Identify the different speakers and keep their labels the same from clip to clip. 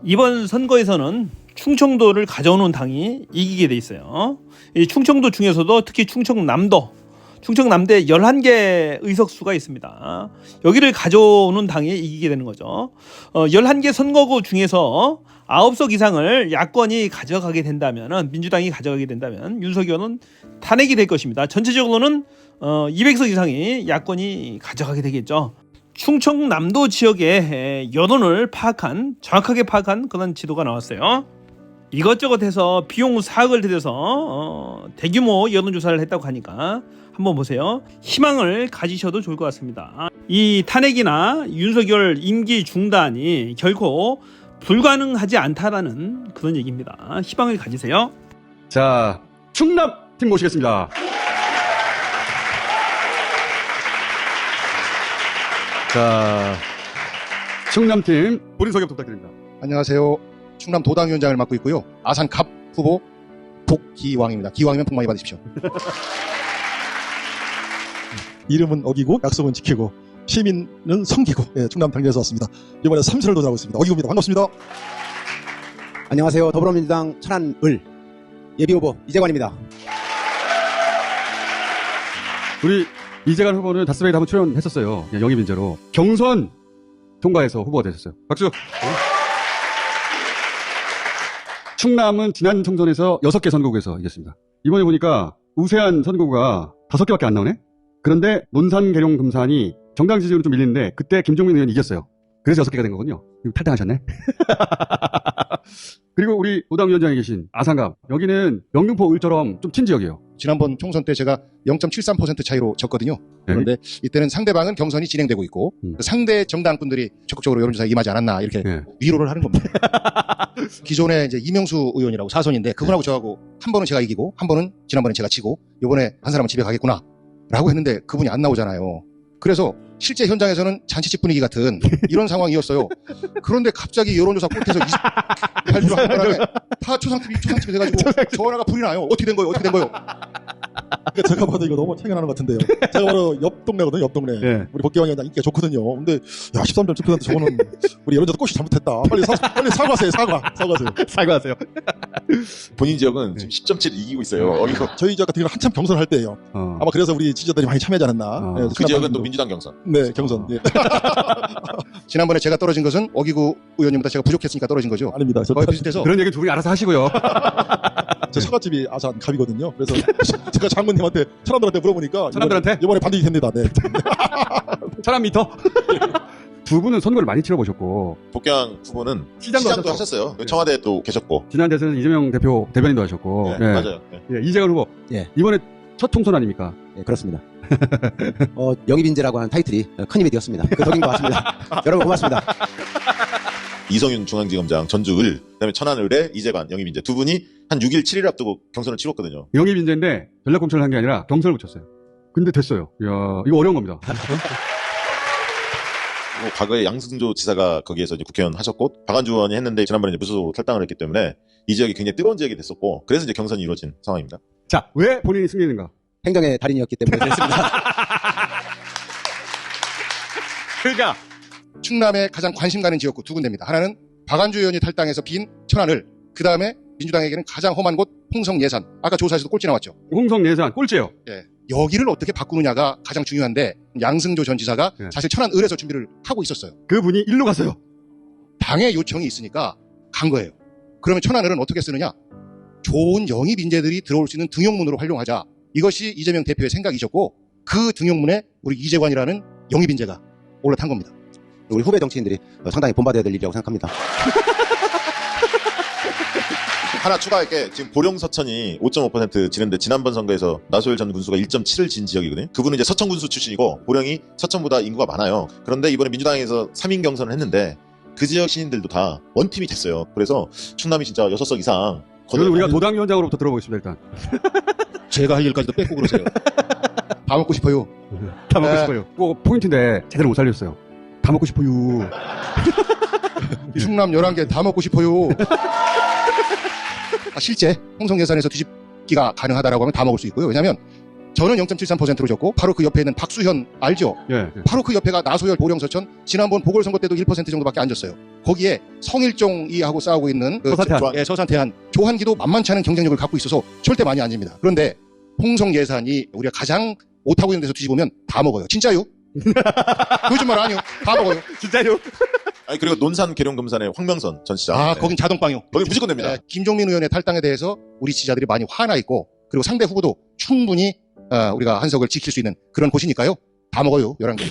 Speaker 1: 이번 선거에서는 충청도를 가져오는 당이 이기게 돼 있어요. 이 충청도 중에서도 특히 충청남도에 11개 의석수가 있습니다. 여기를 가져오는 당이 이기게 되는 거죠. 11개 선거구 중에서 9석 이상을 야권이 가져가게 된다면, 민주당이 가져가게 된다면 윤석열은 탄핵이 될 것입니다. 전체적으로는 200석 이상이 야권이 가져가게 되겠죠. 충청남도 지역의 여론을 정확하게 파악한 그런 지도가 나왔어요. 이것저것 해서 비용 4억을 들여서 대규모 여론조사를 했다고 하니까 한번 보세요. 희망을 가지셔도 좋을 것 같습니다. 이 탄핵이나 윤석열 임기 중단이 결코 불가능하지 않다라는 그런 얘기입니다. 희망을 가지세요.
Speaker 2: 자, 충남팀 모시겠습니다. 자, 충남팀 본인 소개 부탁드립니다.
Speaker 3: 안녕하세요. 충남 도당위원장을 맡고 있고요. 아산 갑 후보 복기왕입니다. 기왕이면 복 많이 받으십시오.
Speaker 4: 이름은 어기고 약속은 지키고 시민은 섬기고 충남 당내에서 왔습니다. 이번에 3선을 도전하고 있습니다. 어기고입니다. 반갑습니다.
Speaker 5: 안녕하세요. 더불어민주당 천안을 예비후보 이재관입니다.
Speaker 2: 우리 이재관 후보는 다스베이드 한번 출연했었어요. 영입 인재로. 경선 통과해서 후보가 되셨어요. 박수. 충남은 지난 총선에서 6개 선거구에서 이겼습니다. 이번에 보니까 우세한 선거구가 5개밖에 안 나오네? 그런데 논산, 계룡, 금산이 정당 지지율은 좀 밀리는데 그때 김종민 의원이 이겼어요. 그래서 6개가 된 거군요. 탈당하셨네. 그리고 우리 도당위원장에 계신 아산갑. 여기는 영등포 을처럼 좀 친 지역이에요.
Speaker 3: 지난번 총선 때 제가 0.73% 차이로 졌거든요. 그런데 이때는 상대방은 경선이 진행되고 있고 상대 정당분들이 적극적으로 여론조사에 임하지 않았나 이렇게 위로를 하는 겁니다. 기존에 이제 이명수 의원이라고 사선인데 그분하고 저하고 한 번은 제가 이기고 한 번은 지난번에 제가 지고 이번에 한 사람은 집에 가겠구나 라고 했는데 그분이 안 나오잖아요. 그래서 실제 현장에서는 잔치집 분위기 같은 이런 상황이었어요. 그런데 갑자기 여론조사 꼴대에서 28% 하는 바람에 다 초상집이 돼가지고 전화가 불이 나요. 어떻게 된 거예요?
Speaker 4: 그러니까 제가 봐도 이거 너무 참견하는 것 같은데요. 제가 바로 옆 동네거든요. 옆 동네.
Speaker 2: 네.
Speaker 4: 우리 복기왕 위원장 인기가 좋거든요. 근데 야 13.7% 저거는 우리 여론조사 꽃이 잘못했다. 빨리 사과하세요. 사과하세요.
Speaker 2: 사과하세요.
Speaker 6: 본인 지역은 지금 10.7 이기고 있어요.
Speaker 4: 저희 지역 같은 경우는 한참 경선을 할 때예요. 아마 그래서 우리 지지자들이 많이 참여하지 않았나. 네,
Speaker 6: 그 지역은 또 민주당 경선.
Speaker 4: 네, 경선. 네.
Speaker 3: 지난번에 제가 떨어진 것은 어기구 의원님보다 제가 부족했으니까 떨어진 거죠.
Speaker 4: 아닙니다.
Speaker 3: 거의 비슷해서
Speaker 2: 그런 얘기 두 분이 알아서 하시고요.
Speaker 4: 제 처갓집이 아산 갑이거든요. 그래서 제가 장모님한테 천안들한테 물어보니까
Speaker 2: 천안들한테?
Speaker 4: 이번에 반드시 됩니다. 네.
Speaker 2: 천안 미터. 두 분은 선거를 많이 치러보셨고
Speaker 6: 복경 후보는
Speaker 2: 시장도
Speaker 6: 하셨어요.
Speaker 2: 네.
Speaker 6: 청와대에 또 계셨고.
Speaker 2: 지난 대선에서 이재명 대변인도 하셨고
Speaker 6: 네, 맞아요. 네.
Speaker 2: 예, 이재관 후보
Speaker 5: 예.
Speaker 2: 이번에 첫 총선 아닙니까?
Speaker 5: 네, 그렇습니다. 영입인재라고 하는 타이틀이 큰 힘이 되었습니다. 그 덕인 것 같습니다. 여러분 고맙습니다.
Speaker 6: 이성윤 중앙지검장 전주을, 그다음에 천안을의 이재관 영입인재 두 분이 한 6일 7일 앞두고 경선을 치렀거든요.
Speaker 2: 영입 인재인데 전략 공천을 한 게 아니라 경선을 붙였어요. 근데 됐어요. 이야, 이거 어려운 겁니다.
Speaker 6: 과거에 양승조 지사가 거기에서 이제 국회의원 하셨고 박안주 의원이 했는데 지난번에 이제 무소속 탈당을 했기 때문에 이 지역이 굉장히 뜨거운 지역이 됐었고 그래서 이제 경선이 이루어진 상황입니다.
Speaker 2: 자, 왜 본인이 승리했는가?
Speaker 5: 행정의 달인이었기 때문에 그랬습니다.
Speaker 2: 그러니까
Speaker 3: 충남에 가장 관심 가는 지역구 두 군데입니다. 하나는 박안주 의원이 탈당해서 빈 천안을, 그 다음에 민주당에게는 가장 험한 곳 홍성 예산. 아까 조사에서도 꼴찌 나왔죠.
Speaker 2: 홍성 예산 꼴찌예요.
Speaker 3: 예. 여기를 어떻게 바꾸느냐가 가장 중요한데 양승조 전 지사가 사실 천안을에서 준비를 하고 있었어요.
Speaker 2: 그분이 일로 갔어요.
Speaker 3: 당의 요청이 있으니까 간 거예요. 그러면 천안을은 어떻게 쓰느냐? 좋은 영입 인재들이 들어올 수 있는 등용문으로 활용하자. 이것이 이재명 대표의 생각이셨고 그 등용문에 우리 이재관이라는 영입 인재가 올라탄 겁니다.
Speaker 5: 우리 후배 정치인들이 상당히 본받아야 될 일이라고 생각합니다.
Speaker 6: 하나 추가할게. 지금 보령 서천이 5.5% 지는데 지난번 선거에서 나소열 전 군수가 1.7을 진 지역이거든요. 그분은 이제 서천 군수 출신이고 보령이 서천보다 인구가 많아요. 그런데 이번에 민주당에서 3인 경선을 했는데 그 지역 시민들도 다 원팀이 됐어요. 그래서 충남이 진짜 6석 이상
Speaker 2: 그래서 우리가 도당위원장으로부터 들어보겠습니다. 일단
Speaker 3: 제가 할 일까지도 뺏고 그러세요. 다 먹고 싶어요.
Speaker 2: 다 먹고 싶어요. 꼭 포인트인데 제대로 못 살렸어요. 다 먹고 싶어요.
Speaker 3: 충남 11개 다 먹고 싶어요. 실제 홍성 예산에서 뒤집기가 가능하다라고 하면 다 먹을 수 있고요. 왜냐하면 저는 0.73%로 졌고 바로 그 옆에 있는 박수현 알죠?
Speaker 2: 예.
Speaker 3: 바로 그 옆에가 나소열, 보령서천 지난번 보궐선거 때도 1% 정도밖에 안 졌어요. 거기에 성일종이하고 싸우고 있는 그
Speaker 2: 서산태한.
Speaker 3: 예, 서산태한 조한기도 만만치 않은 경쟁력을 갖고 있어서 절대 많이 안 집니다. 그런데 홍성 예산이 우리가 가장 못하고 있는 데서 뒤집으면 다 먹어요. 진짜요? 거짓말 아니요. 다 먹어요.
Speaker 2: 진짜요?
Speaker 6: 아니 그리고 논산 계룡금산의 황명선 전 시장.
Speaker 3: 아,
Speaker 6: 네.
Speaker 3: 거긴 자동빵요.
Speaker 6: 거기 무조건 됩니다.
Speaker 3: 예, 김종민 의원의 탈당에 대해서 우리 지지자들이 많이 화나 있고 그리고 상대 후보도 충분히 우리가 한석을 지킬 수 있는 그런 곳이니까요. 다 먹어요. 11개.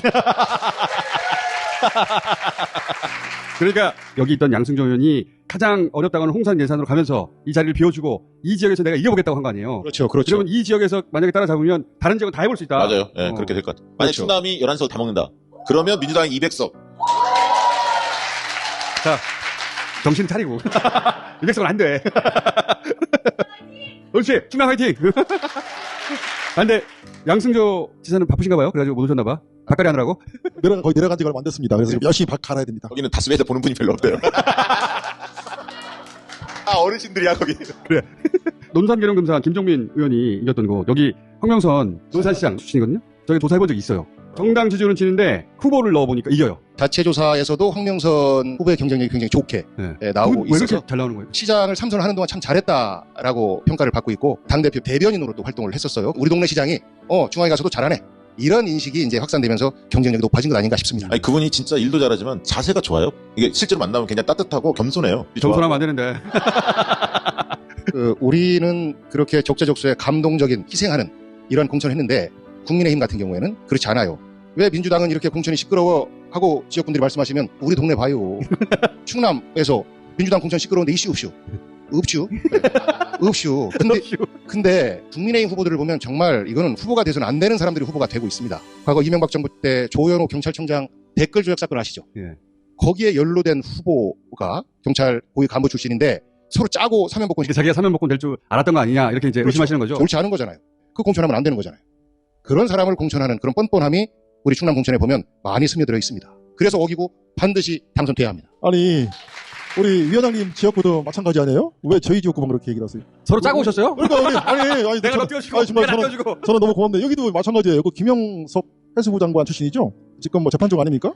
Speaker 2: 그러니까 여기 있던 양승조 의원이 가장 어렵다고 하는 홍산 예산으로 가면서 이 자리를 비워주고 이 지역에서 내가 이겨보겠다고 한 거 아니에요.
Speaker 3: 그렇죠. 그렇죠.
Speaker 2: 그러면 이 지역에서 만약에 따라잡으면 다른 지역은 다 해볼 수 있다.
Speaker 6: 맞아요. 예, 그렇게 될 것 같아요. 만약
Speaker 3: 그렇죠.
Speaker 6: 충남이 11석 다 먹는다. 그러면 민주당이 200석.
Speaker 2: 자, 정신 차리고. 200석은 안 돼. 그렇지. 충남 화이팅! 아, 근데 양승조 지사는 바쁘신가 봐요. 그래가지고 못 오셨나 봐. 닭가리 하느라고.
Speaker 4: 거의 내려간 지가 얼마 안 됐습니다. 그래서 지금 열심히 갈아야 됩니다.
Speaker 6: 거기는 다스베이서 보는 분이 별로 없대요. 아, 어르신들이야, 거기.
Speaker 2: 논산 계룡금산 김종민 의원이 이겼던 곳. 여기 황명선 논산시장 출신이거든요. 저기 조사해본 적이 있어요. 정당 지지율은 지는데 후보를 넣어보니까 이겨요.
Speaker 3: 자체 조사에서도 황명선 후보의 경쟁력이 굉장히 좋게 나오고
Speaker 2: 왜
Speaker 3: 있어서
Speaker 2: 그렇게 잘 나오는 거예요?
Speaker 3: 시장을 삼선하는 동안 참 잘했다라고 평가를 받고 있고 당대표 대변인으로 또 활동을 했었어요. 우리 동네 시장이 중앙에 가서도 잘하네. 이런 인식이 이제 확산되면서 경쟁력이 높아진 것 아닌가 싶습니다.
Speaker 6: 아니, 그분이 진짜 일도 잘하지만 자세가 좋아요. 이게 실제로 만나면 굉장히 따뜻하고 겸손해요.
Speaker 2: 겸손하면 안 되는데.
Speaker 3: 우리는 그렇게 적재적소에 감동적인 희생하는 이런 공천을 했는데 국민의힘 같은 경우에는 그렇지 않아요. 왜 민주당은 이렇게 공천이 시끄러워하고 지역분들이 말씀하시면 우리 동네 봐요. 충남에서 민주당 공천 시끄러운데 이슈 없슈. 없슈. 없슈. 근데 국민의힘 후보들을 보면 정말 이거는 후보가 돼서는 안 되는 사람들이 후보가 되고 있습니다. 과거 이명박 정부 때 조현호 경찰청장 댓글 조작 사건 아시죠?
Speaker 2: 예.
Speaker 3: 거기에 연루된 후보가 경찰 고위 간부 출신인데 서로 짜고 사면복권
Speaker 2: 자기가 사면복권 될 줄 알았던 거 아니냐 이렇게 이제
Speaker 3: 그렇죠.
Speaker 2: 의심하시는 거죠.
Speaker 3: 옳지 않은 거잖아요. 그 공천하면 안 되는 거잖아요. 그런 사람을 공천하는 그런 뻔뻔함이 우리 충남 공천에 보면 많이 스며들어 있습니다. 그래서 어기고 반드시 당선돼야 합니다.
Speaker 4: 아니, 우리 위원장님 지역구도 마찬가지 아니에요? 왜 저희 지역구만 그렇게 얘기를 하세요?
Speaker 2: 서로 짜고 오셨어요?
Speaker 4: 그러니까 아니
Speaker 2: 내가 너
Speaker 4: 저는-
Speaker 2: 띄워주고
Speaker 4: 아니, 정말
Speaker 2: 내가
Speaker 4: 저는-
Speaker 2: 띄워주고.
Speaker 4: 저는 너무 고맙네요. 여기도 마찬가지예요. 그 김영석 해수부 장관 출신이죠? 지금 뭐 재판 중 아닙니까?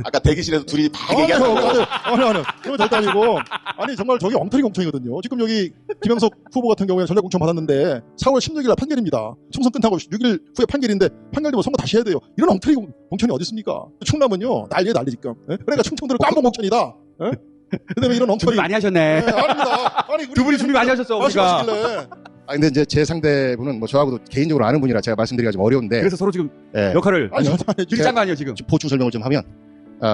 Speaker 6: 아까 대기실에서 둘이 막
Speaker 4: 아니,
Speaker 6: 얘기하는 거.
Speaker 4: 그건 절대 아니고. 아니, 정말 저기 엉터리 공천이거든요. 지금 여기 김영석 후보 같은 경우에는 전략 공천 받았는데 4월 16일 판결입니다. 총선 끝나고 6일 후에 판결인데 판결되면 선거 다시 해야 돼요. 이런 엉터리 공천이 어디 있습니까? 충남은요, 난리 지금. 예? 그러니까 충청도를 깜봉 공천이다. 예? 그다음에 이런 엉터리.
Speaker 2: 준비 많이 하셨네.
Speaker 4: 아닙니다. 아니,
Speaker 2: 두 분이 준비 많이 하셨어, 우리가.
Speaker 3: 아, 근데 이제 제 상대분은 뭐 저하고도 개인적으로 아는 분이라 제가 말씀드리기가 좀 어려운데.
Speaker 2: 그래서 서로 지금
Speaker 3: 예.
Speaker 2: 역할을
Speaker 4: 아니,
Speaker 2: 길짠 거 아니에요 지금.
Speaker 3: 보충 설명을 좀 하면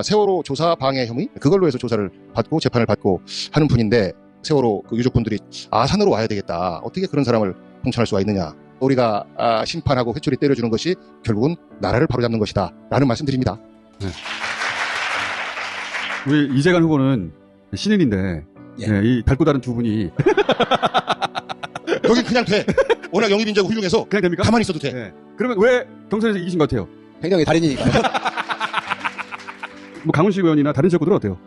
Speaker 3: 세월호 조사 방해 혐의 그걸로 해서 조사를 받고 재판을 받고 하는 분인데 세월호 그 유족분들이 아산으로 와야 되겠다. 어떻게 그런 사람을 공천할 수가 있느냐. 우리가 심판하고 회초리 때려주는 것이 결국은 나라를 바로잡는 것이다. 라는 말씀드립니다.
Speaker 2: 우리 이재관 후보는 신인인데
Speaker 5: 예.
Speaker 2: 예, 이 닮고 다른 두 분이
Speaker 3: 여긴 그냥 돼. 워낙 영입인자고 훌륭해서
Speaker 2: 그냥 됩니까?
Speaker 3: 가만히 있어도 돼.
Speaker 2: 예. 그러면 왜 경선에서 이기신 것 같아요?
Speaker 5: 횡령의 달인이니까요.
Speaker 2: 뭐 강훈식 의원이나 다른 지역구들은 어때요?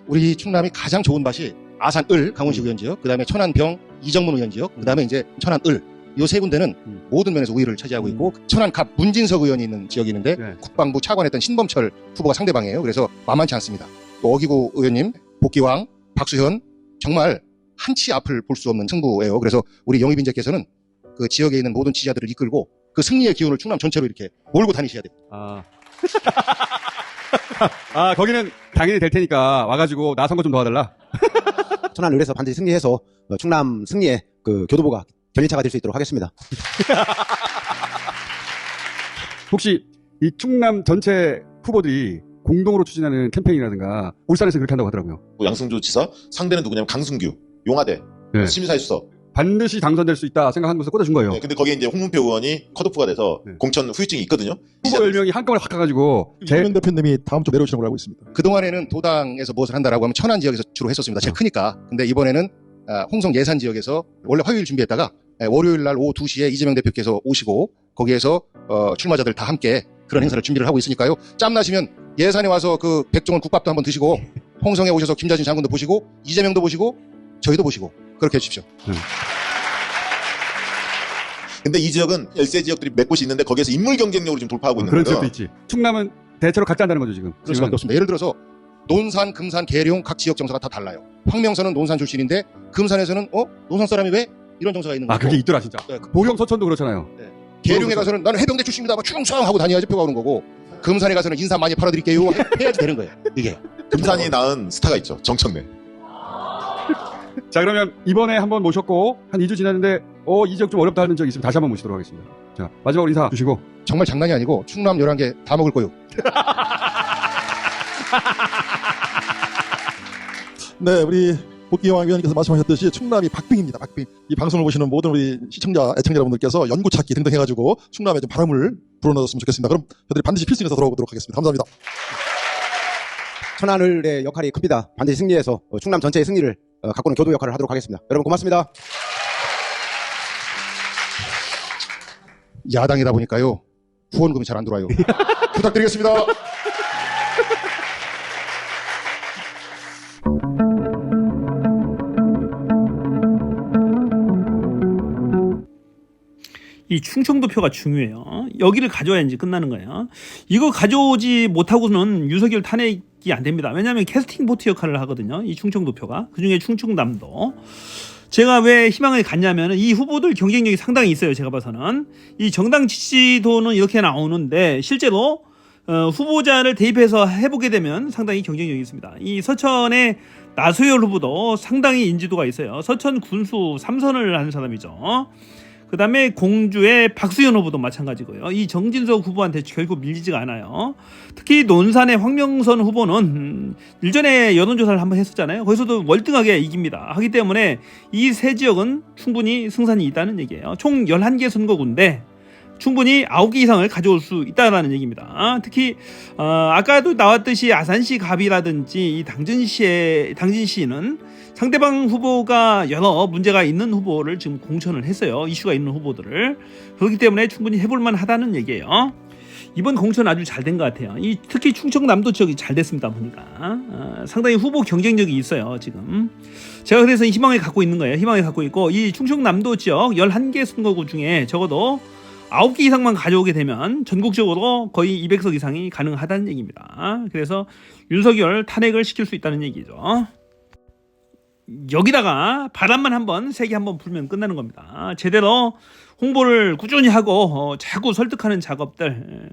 Speaker 3: 우리 충남이 가장 좋은 밭이 아산을 강원시 의원 지역, 그 다음에 천안병 이정문 의원 지역, 그 다음에 이제 천안을 요 세 군데는 모든 면에서 우위를 차지하고 있고 천안갑 문진석 의원이 있는 지역이 있는데
Speaker 2: 네.
Speaker 3: 국방부 차관했던 신범철 후보가 상대방이에요. 그래서 만만치 않습니다. 또 어기구 의원님, 복기왕, 박수현 정말 한치 앞을 볼 수 없는 승부예요. 그래서 우리 영입인재께서는 그 지역에 있는 모든 지지자들을 이끌고 그 승리의 기운을 충남 전체로 이렇게 몰고 다니셔야 돼요.
Speaker 2: 거기는 당연히 될 테니까 와가지고 나 선거 좀 도와달라.
Speaker 5: 천안을에서 반드시 승리해서 충남 승리의 그 교도보가 견인차가 될 수 있도록 하겠습니다.
Speaker 2: 혹시 이 충남 전체 후보들이 공동으로 추진하는 캠페인이라든가 울산에서 그렇게 한다고 하더라고요.
Speaker 6: 양승조 지사 상대는 누구냐면 강승규, 용화대,
Speaker 2: 네.
Speaker 6: 심사위수석.
Speaker 2: 반드시 당선될 수 있다 생각하면서 꽂아준 거예요.
Speaker 6: 네, 근데 거기에 이제 홍문표 의원이 컷오프가 돼서
Speaker 2: 네.
Speaker 6: 공천 후유증이 있거든요.
Speaker 2: 후보 10명이 한꺼번에 확 가가지고
Speaker 4: 이재명 대표님이 다음 주 내려오시는 걸로 알고 있습니다.
Speaker 3: 그동안에는 도당에서 무엇을 한다라고 하면 천안 지역에서 주로 했었습니다. 제가 크니까. 근데 이번에는 홍성 예산 지역에서 원래 화요일 준비했다가 월요일 날 오후 2시에 이재명 대표께서 오시고 거기에서 출마자들 다 함께 그런 행사를 준비를 하고 있으니까요. 짬나시면 예산에 와서 그 백종원 국밥도 한번 드시고 홍성에 오셔서 김자진 장군도 보시고 이재명도 보시고 저희도 보시고 그렇게 해주십시오.
Speaker 6: 근데 이 지역은 열세 지역들이 몇 곳이 있는데 거기에서 인물 경쟁력으로 지금 돌파하고 있는
Speaker 2: 그런
Speaker 6: 거예요.
Speaker 2: 지역도 있지. 충남은 대체로 같지 않다는 거죠 지금.
Speaker 3: 그럴 수밖에 없습니다. 예를 들어서 논산, 금산, 계룡 각 지역 정서가 다 달라요. 황명선은 논산 출신인데 금산에서는 논산 사람이 왜 이런 정서가 있는 거고.
Speaker 2: 아 그게 있더라 진짜.
Speaker 3: 네,
Speaker 2: 보령 서천도 그렇잖아요.
Speaker 3: 계룡에 가서는 나는 해병대 출신입니다. 막 충성 하고 다녀야지 표가 오는 거고. 금산에 가서는 인삼 많이 팔아드릴게요. 해야지 되는 거예요. 이게.
Speaker 6: 금산이 낳은 스타가 있죠. 정청래.
Speaker 2: 자 그러면 이번에 한번 모셨고 한 2주 지났는데 이 지역 좀 어렵다 하는 적 있으면 다시 한번 모시도록 하겠습니다. 자 마지막으로 인사 주시고.
Speaker 3: 정말 장난이 아니고 충남 11개 다 먹을 거요.
Speaker 4: 네, 우리 복귀여왕 위원님께서 말씀하셨듯이 충남이 박빙입니다. 박빙. 이 방송을 보시는 모든 우리 시청자, 애청자 여러분들께서 연구 찾기 등등 해가지고 충남에 좀 바람을 불어넣었으면 좋겠습니다. 그럼 저희들이 반드시 필승해서 돌아오도록 하겠습니다. 감사합니다.
Speaker 5: 천하늘의 역할이 큽니다. 반드시 승리해서 충남 전체의 승리를 가꾸는 교도 역할을 하도록 하겠습니다. 여러분 고맙습니다.
Speaker 3: 야당이다 보니까요. 후원금이 잘 안 들어와요. 부탁드리겠습니다.
Speaker 1: 이 충청도표가 중요해요. 여기를 가져와야 이제 끝나는 거예요. 이거 가져오지 못하고는 윤석열 탄핵이 안 됩니다. 왜냐하면 캐스팅 보트 역할을 하거든요. 이 충청도표가. 그중에 충청남도. 제가 왜 희망을 갖냐면 이 후보들 경쟁력이 상당히 있어요. 제가 봐서는. 이 정당 지지도는 이렇게 나오는데 실제로 후보자를 대입해서 해보게 되면 상당히 경쟁력이 있습니다. 이 서천의 나소열 후보도 상당히 인지도가 있어요. 서천 군수 3선을 하는 사람이죠. 그 다음에 공주의 박수현 후보도 마찬가지고요. 이 정진석 후보한테 결국 밀리지가 않아요. 특히 논산의 황명선 후보는 일전에 여론조사를 한번 했었잖아요. 거기서도 월등하게 이깁니다. 하기 때문에 이 세 지역은 충분히 승산이 있다는 얘기예요. 총 11개 선거구인데 충분히 9개 이상을 가져올 수 있다는 얘기입니다. 특히 아까도 나왔듯이 아산시 갑이라든지 이 당진시는 상대방 후보가 여러 문제가 있는 후보를 지금 공천을 했어요. 이슈가 있는 후보들을. 그렇기 때문에 충분히 해볼만 하다는 얘기예요. 이번 공천 아주 잘 된 것 같아요. 특히 충청남도 지역이 잘 됐습니다. 보니까 상당히 후보 경쟁력이 있어요. 지금 제가 그래서 희망을 갖고 있는 거예요. 희망을 갖고 있고 이 충청남도 지역 11개 선거구 중에 적어도 9개 이상만 가져오게 되면 전국적으로 거의 200석 이상이 가능하다는 얘기입니다. 그래서 윤석열 탄핵을 시킬 수 있다는 얘기죠. 여기다가 바람만 한번 세게 한번 불면 끝나는 겁니다. 제대로 홍보를 꾸준히 하고 자꾸 설득하는 작업들,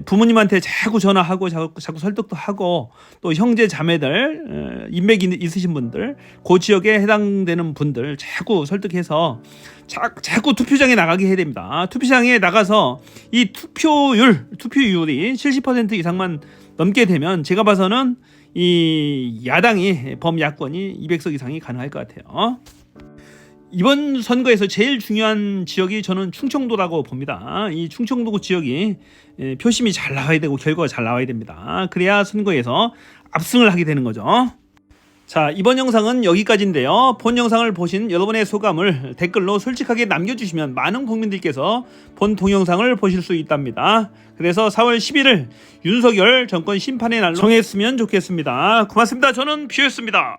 Speaker 1: 부모님한테 자꾸 전화하고 자꾸 설득도 하고 또 형제 자매들, 인맥이 있으신 분들, 그 지역에 해당되는 분들 자꾸 설득해서 자꾸 투표장에 나가게 해야 됩니다. 투표장에 나가서 이 투표율이 70% 이상만 넘게 되면 제가 봐서는 이 야당이 범야권이 200석 이상이 가능할 것 같아요. 이번 선거에서 제일 중요한 지역이 저는 충청도라고 봅니다. 이 충청도 지역이 표심이 잘 나와야 되고 결과가 잘 나와야 됩니다. 그래야 선거에서 압승을 하게 되는 거죠. 자, 이번 영상은 여기까지인데요. 본 영상을 보신 여러분의 소감을 댓글로 솔직하게 남겨주시면 많은 국민들께서 본 동영상을 보실 수 있답니다. 그래서 4월 11일 윤석열 정권 심판의 날로 정했으면 좋겠습니다. 고맙습니다. 저는 뷰였습니다.